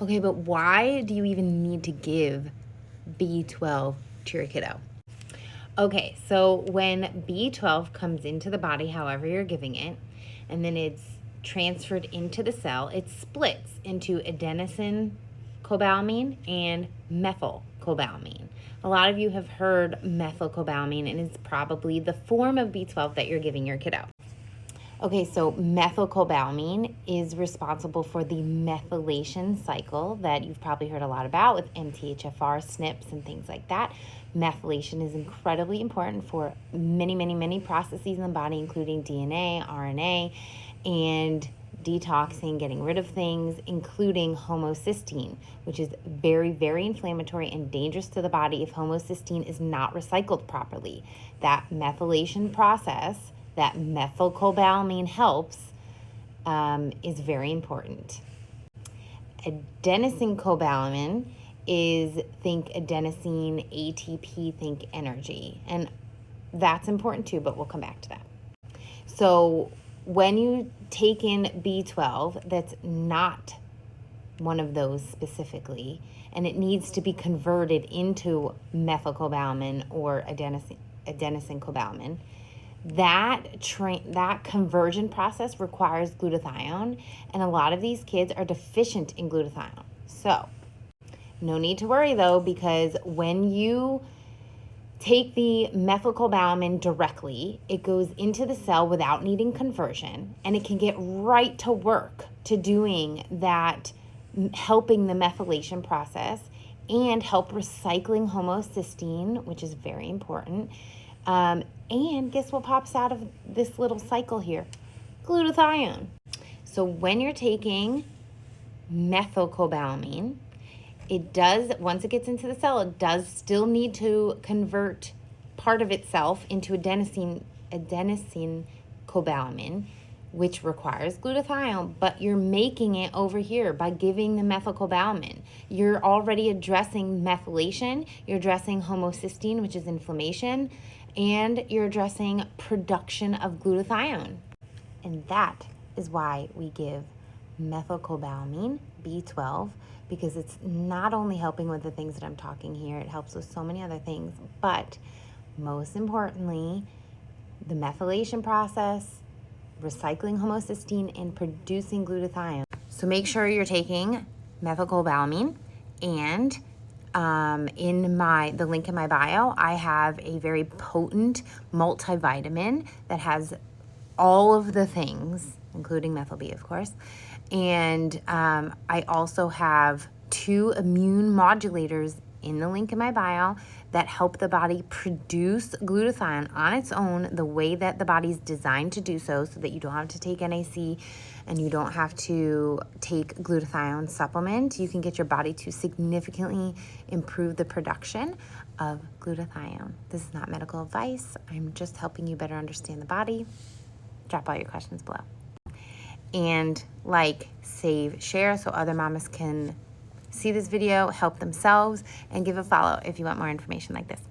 Okay, but why do you even need to give B12 to your kiddo? Okay, so when B12 comes into the body, however you're giving it, and then it's transferred into the cell, it splits into adenosine-cobalamin and methylcobalamin. A lot of you have heard methylcobalamin, and it's probably the form of B12 that you're giving your kiddo. Okay, so methylcobalamin is responsible for the methylation cycle that you've probably heard a lot about with MTHFR, SNPs, and things like that. Methylation is incredibly important for many processes in the body, including DNA, RNA, and detoxing, getting rid of things, including homocysteine, which is very inflammatory and dangerous to the body if homocysteine is not recycled properly. That methylation process that methylcobalamin helps is very important. Adenosine-cobalamin is think adenosine, ATP, think energy. And that's important too, but we'll come back to that. So when you take in B12, that's not one of those specifically, and it needs to be converted into methylcobalamin or adenosine-cobalamin. That conversion process requires glutathione, and a lot of these kids are deficient in glutathione. So no need to worry though, because when you take the methylcobalamin directly, it goes into the cell without needing conversion, and it can get right to work to doing that, helping the methylation process and help recycling homocysteine, which is very important. And guess what pops out of this little cycle here? Glutathione. So when you're taking methylcobalamin, it does, once it gets into the cell, it does still need to convert part of itself into adenosine-cobalamin, which requires glutathione, but you're making it over here by giving the methylcobalamin. You're already addressing methylation, you're addressing homocysteine, which is inflammation, and you're addressing production of glutathione. And that is why we give methylcobalamin, B12, because it's not only helping with the things that I'm talking here, it helps with so many other things, but most importantly, the methylation process, recycling homocysteine, and producing glutathione. So make sure you're taking methylcobalamin, and in the link in my bio, I have a very potent multivitamin that has all of the things, including methyl B, of course. And I also have 2 immune modulators in the link in my bio that help the body produce glutathione on its own the way that the body's designed to do so that you don't have to take NAC and you don't have to take glutathione supplement. You can get your body to significantly improve the production of glutathione. This is not medical advice. I'm just helping you better understand the body. Drop all your questions below. And like, save, share so other mamas can see this video, help themselves, and give a follow if you want more information like this.